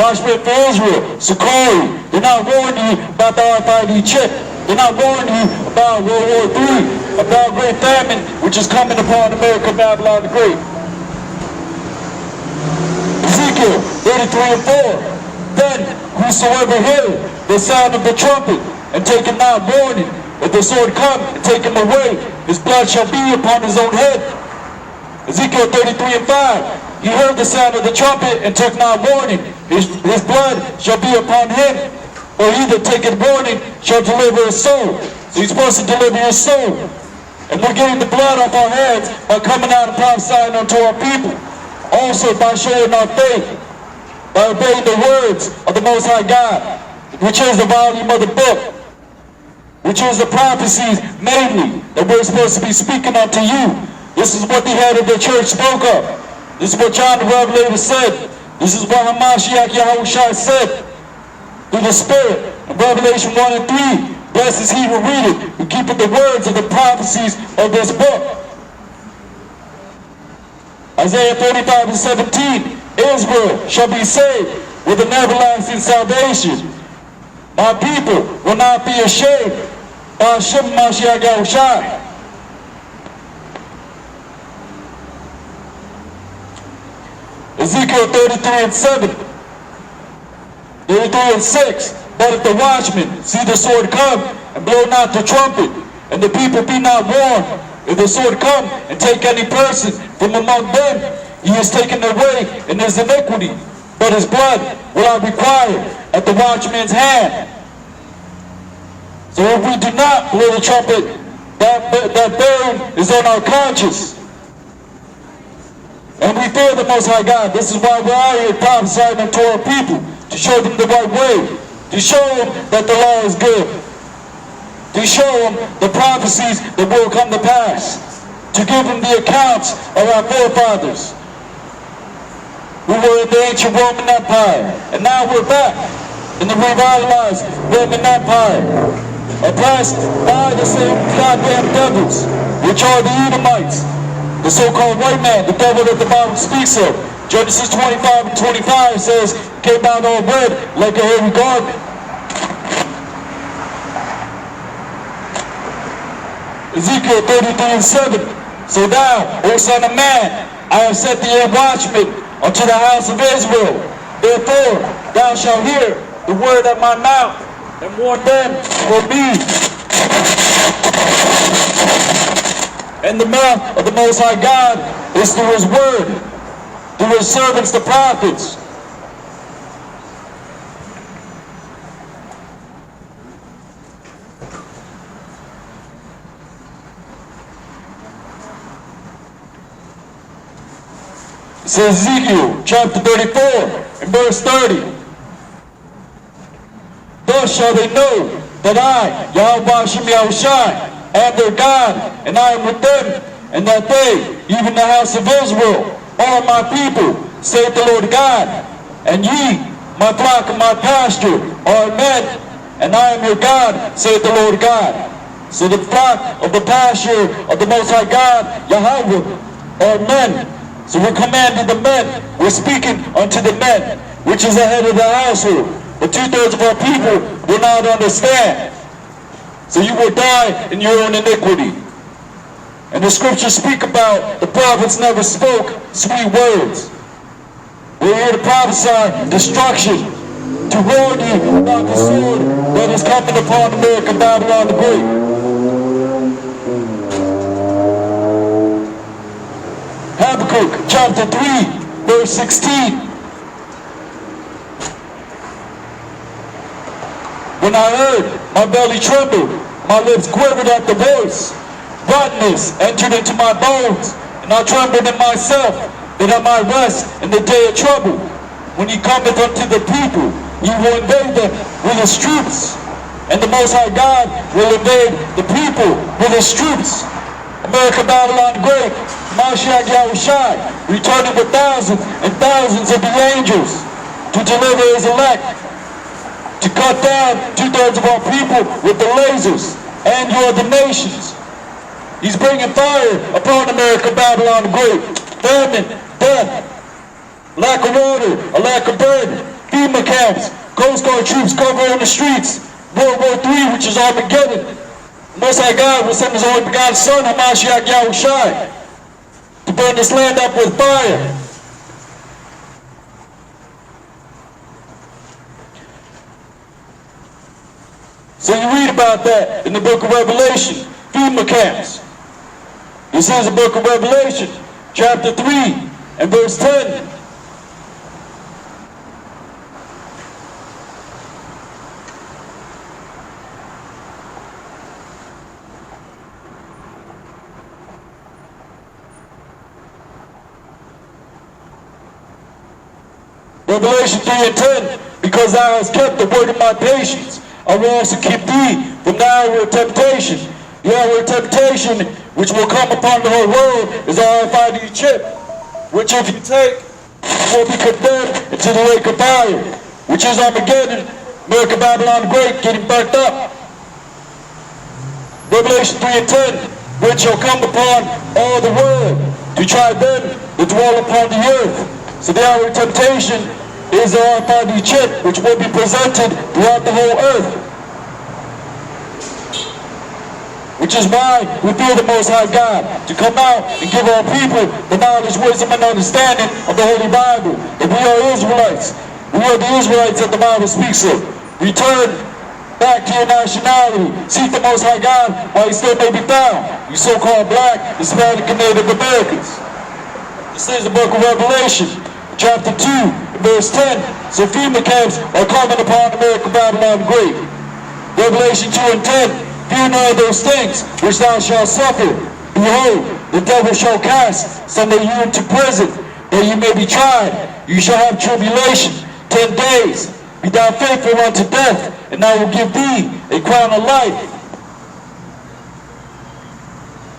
watchmen for Israel, Sakari. They're not warning you about the RFID chip. They're not warning you about World War III, about great famine, which is coming upon America, Babylon the Great. Ezekiel 33 and 4. Then whosoever heareth the sound of the trumpet, and taketh not warning, if the sword come and take him away, his blood shall be upon his own head. Ezekiel 33 and 5. He heard the sound of the trumpet and took not warning, his blood shall be upon him. Or he that taketh warning shall deliver his soul. So he's supposed to deliver his soul. And we're getting the blood off our heads by coming out and prophesying unto our people. Also by showing our faith, by obeying the words of the Most High God, which is the volume of the book, which is the prophecies mainly that we're supposed to be speaking unto you. This is what the head of the church spoke of. This is what John the Revelator said. This is what Hamashiach Yahushua said through the Spirit. In Revelation 1 and 3, blessed is he who readeth, who keepeth the words of the prophecies of this book. Isaiah 35 and 17, Israel shall be saved with an everlasting salvation. My people will not be ashamed by Hashem Mashiach Yahushua. Ezekiel 33 and 7, 33 and 6. But if the watchmen see the sword come and blow not the trumpet, and the people be not warned, if the sword come and take any person from among them, he is taken away in his iniquity, but his blood will I require at the watchman's hand. So if we do not blow the trumpet, that burden is on our conscience. And we fear the Most High God. This is why we're out here prophesying unto our people, to show them the right way, to show them that the law is good, to show them the prophecies that will come to pass, to give them the accounts of our forefathers who were in the ancient Roman Empire, and now we're back in the revitalized Roman Empire, oppressed by the same goddamn devils, which are the Edomites, the so-called white man, the devil that the Bible speaks of. Genesis 25 and 25 says, came out all red like a hairy garment. Ezekiel 33 and 7. So thou, O son of man, I have set thee a watchman unto the house of Israel. Therefore thou shalt hear the word of my mouth, and warn them for me. And the mouth of the Most High God is through his word, through his servants the prophets. It says Ezekiel chapter 34 and verse 30. Thus shall they know that I, Yahweh Shem Yahushai, am their God, and I am with them, and that they, even the house of Israel, are my people, saith the Lord God. And ye, my flock and my pasture, are men, and I am your God, saith the Lord God. So the flock of the pasture of the Most High God, Yahweh, are men. So we're commanding the men, we're speaking unto the men, which is the head of the household. But 2/3 of our people will not understand. So you will die in your own iniquity. And the scriptures speak about the prophets never spoke sweet words. We're here to prophesy destruction, to warn you about the sword that is coming upon America, Babylon the Great. Habakkuk chapter 3, verse 16. When I heard, my belly trembled, my lips quivered at the voice. Rottenness entered into my bones, and I trembled in myself, that I might rest in the day of trouble. When he cometh unto the people, he will invade them with his troops, and the Most High God will invade the people with his troops. America, Babylon the Great, Mashiach Yahushai, returning with thousands and thousands of the angels to deliver his elect, to cut down 2/3 of our people with the lasers and your other nations. He's bringing fire upon America, Babylon the Great. Famine, death, lack of water, a lack of bread, FEMA camps, Coast Guard troops covering the streets, World War III, which is Armageddon. The Most High God will send his only begotten Son, Hamashiach Yahushai, to burn this land up with fire. So you read about that in the book of Revelation, FEMA camps. This is the book of Revelation, chapter 3 and verse 10. Revelation 3 and 10, because thou hast kept the word of my patience, I will also keep thee from the hour of temptation. The hour of temptation which will come upon the whole world is the RFID chip, which if you take, will be condemned into the lake of fire, which is Armageddon, America, Babylon the Great, getting burnt up. Revelation 3 and 10, which shall come upon all the world to try them that dwell upon the earth. So the hour of temptation is the RFID chip, which will be presented throughout the whole earth. Which is why we fear the Most High God, to come out and give our people the knowledge, wisdom, and understanding of the Holy Bible. If we are Israelites, we are the Israelites that the Bible speaks of. Return back to your nationality. Seek the Most High God while he still may be found. You so-called black, Hispanic, and Native Americans. This is the book of Revelation, chapter 2, verse 10. So FEMA camps are coming upon America, Babylon the Great. Revelation 2 and 10. Fear none of those things which thou shalt suffer. Behold, the devil shall cast some of you into prison, that you may be tried. You shall have tribulation 10 days. Be thou faithful unto death, and I will give thee a crown of life.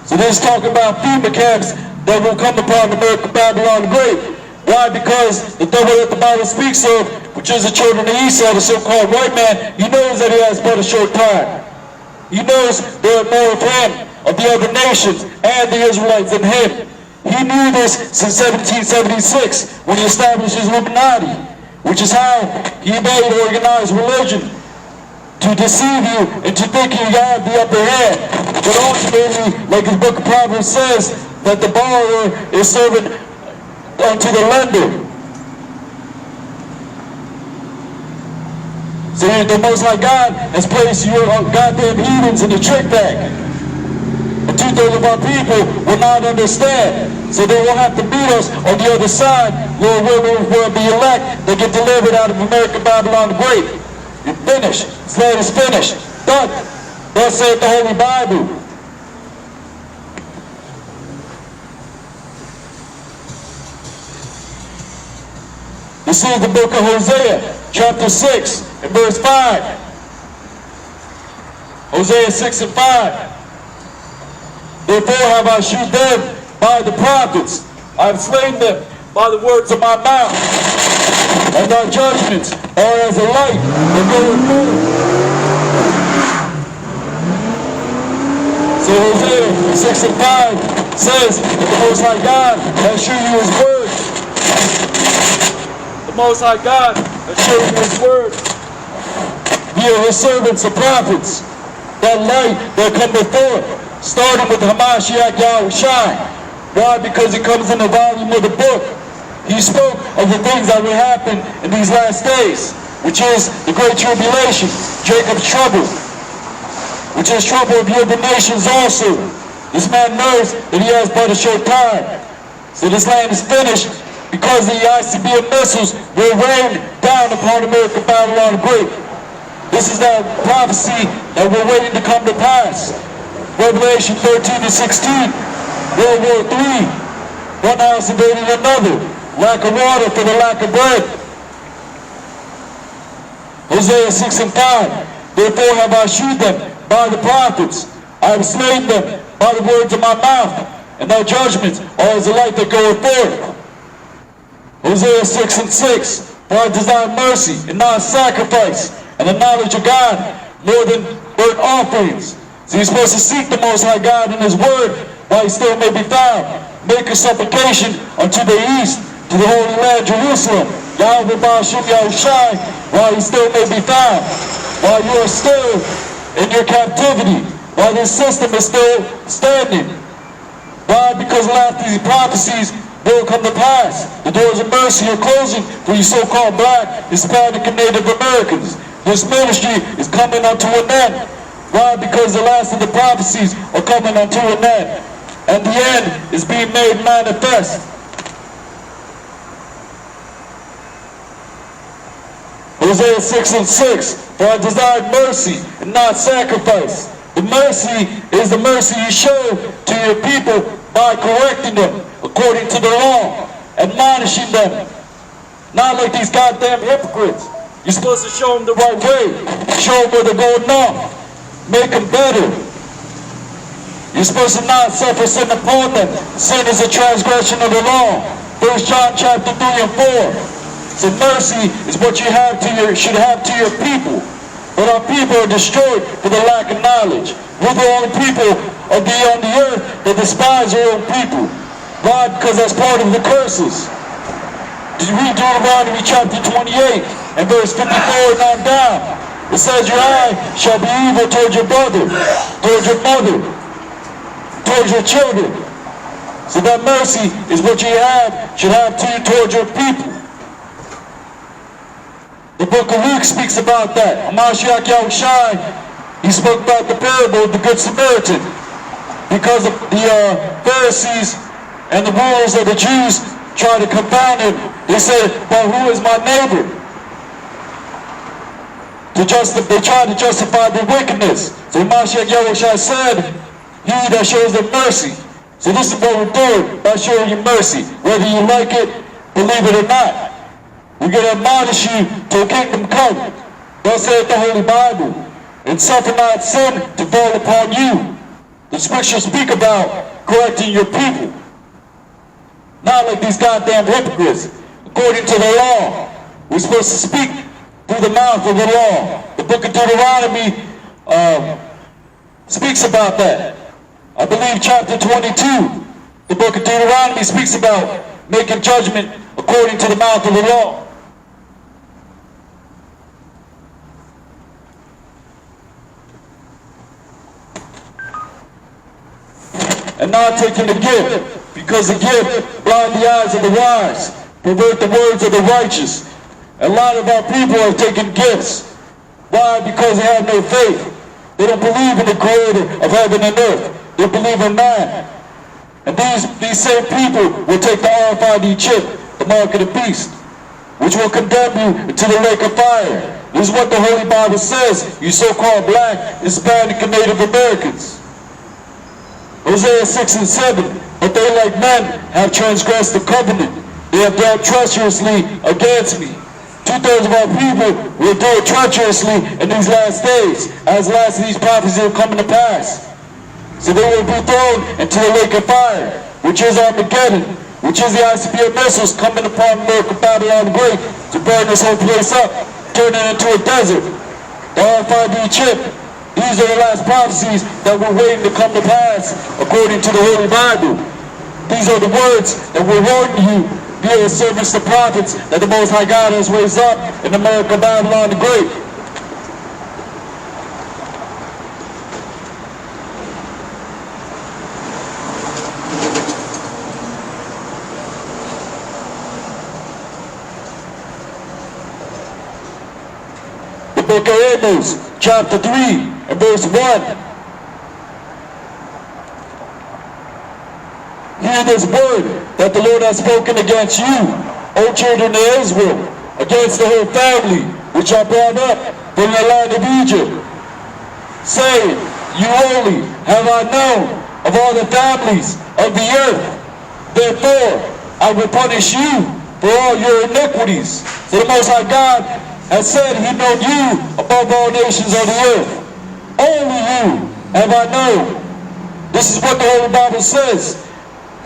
So this is talking about FEMA camps that will come upon America, Babylon the Great. Why? Because the devil that the Bible speaks of, which is the children of Esau, the so-called white man, he knows that he has but a short time. He knows there are more of him, of the other nations, and the Israelites than him. He knew this since 1776, when he established his Illuminati, which is how he made organized religion, to deceive you into thinking you have the upper hand. But ultimately, like the book of Proverbs says, that the borrower is servant unto the lender. So the Most High God has placed your goddamn heathens in the trick bag. And 2/3 of our people will not understand. So they will have to beat us on the other side. Lord willing, will be elect. They get delivered out of America, Babylon the Great. You're finished. Slave is finished. Done. Thus saith the Holy Bible. This is the book of Hosea, chapter 6 and verse 5. Hosea 6 and 5. Therefore have I shewed them by the prophets. I have slain them by the words of my mouth. And thy judgments are as a light that goeth forth. So Hosea 6 and 5 says that the Most High God has shewed you his word. The Most High God has shewed you his word via his servants, the prophets. That light that cometh forth, starting with Hamashiach Yahushai. Why? Because it comes in the volume of the book. He spoke of the things that will happen in these last days, which is the great tribulation, Jacob's trouble, which is trouble of the other nations also. This man knows that he has but a short time. So this land is finished because the ICBM missiles will rain down upon America, Babylon the Great. This is that prophecy that we're waiting to come to pass. Revelation 13 to 16, World War III, one house invading another, lack of water for the lack of bread. Hosea 6 and 5, therefore have I shewed them by the prophets. I have slain them by the words of my mouth, and thy judgments are as the light that goeth forth. Hosea 6 and 6, for I desire mercy and not sacrifice, and the knowledge of God more than burnt offerings. So you're supposed to seek the Most High God in his word while he still may be found. Make a supplication unto the east, to the Holy Land, Jerusalem. Yahweh Ba'ashim Yahushai, while he still may be found, while you are still in your captivity, while this system is still standing. Why? Because after these prophecies will come to pass. The doors of mercy are closing for you so-called black, Hispanic, and Native Americans. This ministry is coming unto an end. Why? Because the last of the prophecies are coming unto an end. And the end is being made manifest. Hosea 6:6, for I desired mercy and not sacrifice. The mercy is the mercy you show to your people by correcting them according to the law, admonishing them. Not like these goddamn hypocrites. You're supposed to show them the right way, show them where they're going off, make them better. You're supposed to not suffer sin upon them. Sin is a transgression of the law. 1 John chapter 3 and 4. So mercy is what you should have to your people. But our people are destroyed for the lack of knowledge. We're the only people on the earth that despise their own people. Why? Because that's part of the curses. Did you read Deuteronomy chapter 28 and verse 54 and on down? It says your eye shall be evil towards your brother, towards your mother, towards your children. So that mercy is what you should have to you towards your people. The book of Luke speaks about that. Hamashiach Yahushai, he spoke about the parable of the Good Samaritan. Because of the Pharisees and the rulers of the Jews tried to confound him, they said, but who is my neighbor? They tried to justify their wickedness. So Hamashiach Yahushai said, he that shows them mercy. So this is what we're doing by showing you mercy. Whether you like it, believe it or not. We're going to admonish you to a kingdom come. Thus saith the Holy Bible. And suffer not sin to fall upon you. The scriptures speak about correcting your people. Not like these goddamn hypocrites. According to the law, we're supposed to speak through the mouth of the law. The book of Deuteronomy speaks about that. I believe chapter 22, the book of Deuteronomy speaks about making judgment according to the mouth of the law. And not taking the gift, because the gift blind the eyes of the wise, pervert the words of the righteous. A lot of our people are taking gifts. Why? Because they have no faith. They don't believe in the creator of heaven and earth. They believe in man. And these same people will take the RFID chip, the mark of the beast, which will condemn you to the lake of fire. This is what the Holy Bible says, you so-called black, Hispanic, and Native Americans. Hosea 6:7, but they like men have transgressed the covenant. They have dealt treacherously against me. 2/3 of our people will do it treacherously in these last days, as last of these prophecies are coming to pass. So they will be thrown into the lake of fire, which is Armageddon, which is the ICBM missiles coming upon America, Babylon the Great, to burn this whole place up, turn it into a desert. The RFID chip. These are the last prophecies that we're waiting to come to pass according to the Holy Bible. These are the words that we're warning you via the service of prophets that the Most High God has raised up in America, Babylon the Great. The book of Amos, chapter 3, and verse 1. Hear this word that the Lord has spoken against you, O children of Israel, against the whole family which I brought up from the land of Egypt, saying, you only have I known of all the families of the earth. Therefore I will punish you for all your iniquities. So the Most High God has said he known you above all nations on the earth. Only you have I known. This is what the Holy Bible says.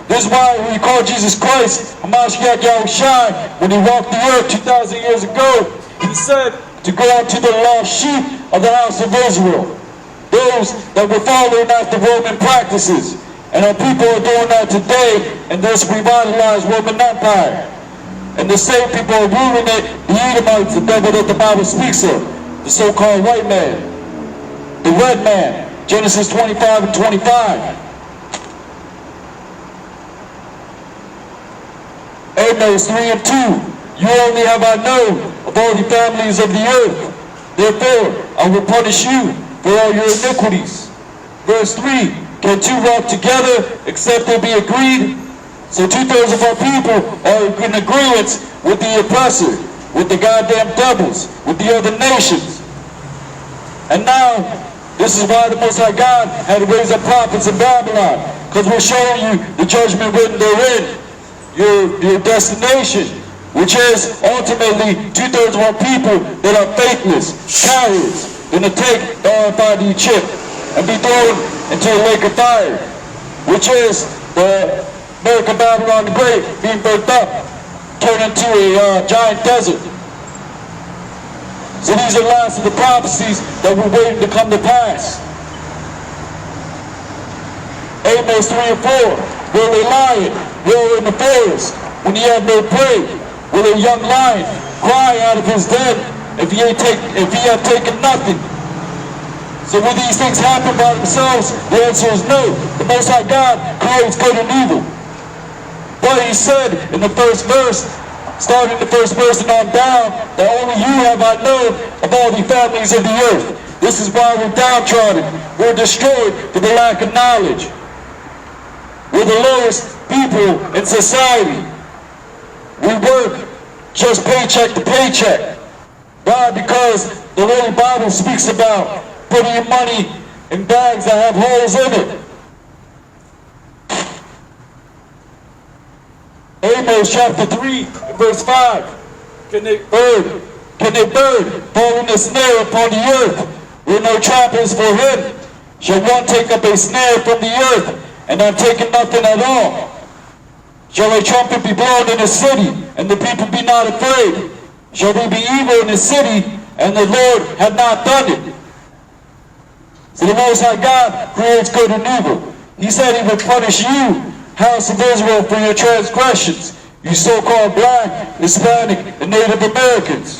This is why we call Jesus Christ, Hamashiach Yahushai, when he walked the earth 2,000 years ago, he said to go out to the lost sheep of the house of Israel. Those that were following after Roman practices. And our people are doing that today in this revitalized Roman Empire. And the same people are ruling it, the Edomites, the devil that the Bible speaks of, the so-called white man, the red man, Genesis 25 and 25. Amos 3 and 2, you only have I known of all the families of the earth. Therefore, I will punish you for all your iniquities. Verse 3, can two walk together except they be agreed? So 2/3 of our people are in agreement with the oppressor, with the goddamn devils, with the other nations. And now, this is why the Most High God had to raise up prophets in Babylon, because we're showing you the judgment written therein, your destination, which is ultimately 2/3 of our people that are faithless, cowards, going to take the RFID chip and be thrown into a lake of fire, which is the American Babylon the Great being burnt up, turned into a giant desert. So these are the last of the prophecies that we're waiting to come to pass. Amos 3 and 4, will a lion roar in the forest when he had no prey? Will a young lion cry out of his den if he had taken nothing? So will these things happen by themselves? The answer is no. The Most High God creates good and evil. But he said in the first verse, starting the first verse and on down, that only you have I known of all the families of the earth. This is why we're downtrodden. We're destroyed for the lack of knowledge. We're the lowest people in society. We work just paycheck to paycheck. Why? Because the Holy Bible speaks about putting your money in bags that have holes in it. Amos chapter 3, verse 5. Can a bird fall in a snare upon the earth, where no trap is for him? Shall one take up a snare from the earth, and not taking nothing at all? Shall a trumpet be blown in a city, and the people be not afraid? Shall there be evil in the city, and the Lord have not done it? So the Most High God creates good and evil. He said he would punish you, house of Israel, for your transgressions, you so-called black, Hispanic, and Native Americans.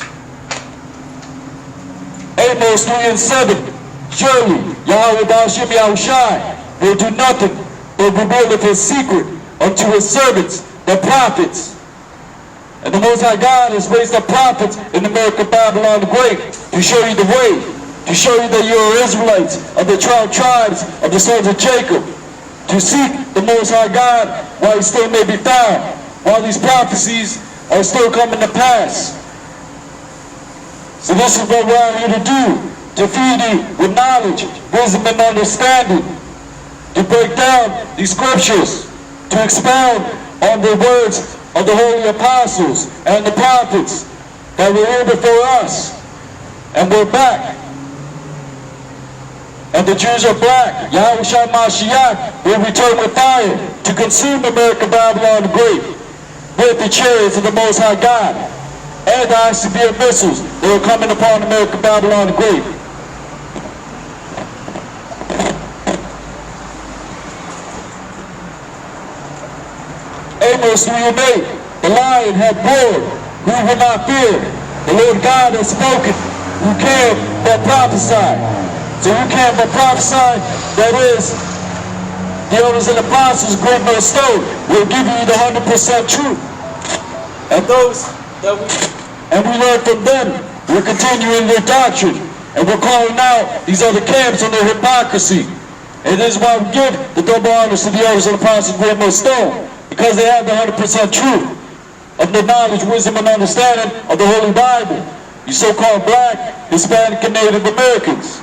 Amos 3 and 7, surely Yahweh Ba'ashem Yahushai will do nothing but reveal his secret unto his servants, the prophets. And the Most High God has raised up prophets in America, Babylon the Great, to show you the way, to show you that you are Israelites of the 12 tribes of the sons of Jacob, to seek the Most High God while he still may be found, while these prophecies are still coming to pass. So this is what we're out here to do, to feed you with knowledge, wisdom, and understanding, to break down these scriptures, to expound on the words of the holy apostles and the prophets that were here before us. And we're back. And the Jews are black. Yahushua Mashiach will return with fire to consume America, Babylon the Great, with the chariots of the Most High God and the ICBM missiles that are coming upon America, Babylon the Great. Amos 3 and 8, the lion had roared, who will not fear? The Lord God has spoken, who can but prophesy? So who can but prophesy? That is, the elders and apostles, great no stone, will give you the 100% truth. And those that we learn from them, we're continuing their doctrine, and we're calling out these other camps on their hypocrisy. And this is why we give the double honors to the elders and apostles, great no stone, because they have the 100% truth of the knowledge, wisdom, and understanding of the Holy Bible. You so-called black, Hispanic, and Native Americans.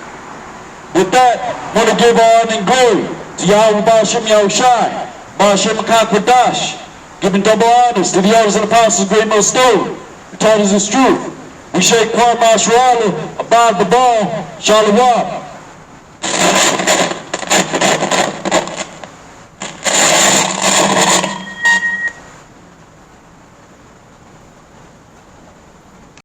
With that, I want to give honor and glory to Yahweh Ba'ashem Yahushai, Ba'ashem HaKakwadash, giving double honors to the elders and apostles, great most stone, who taught us this truth. We shake Kwar Mashrala, abide the ball, Shalom.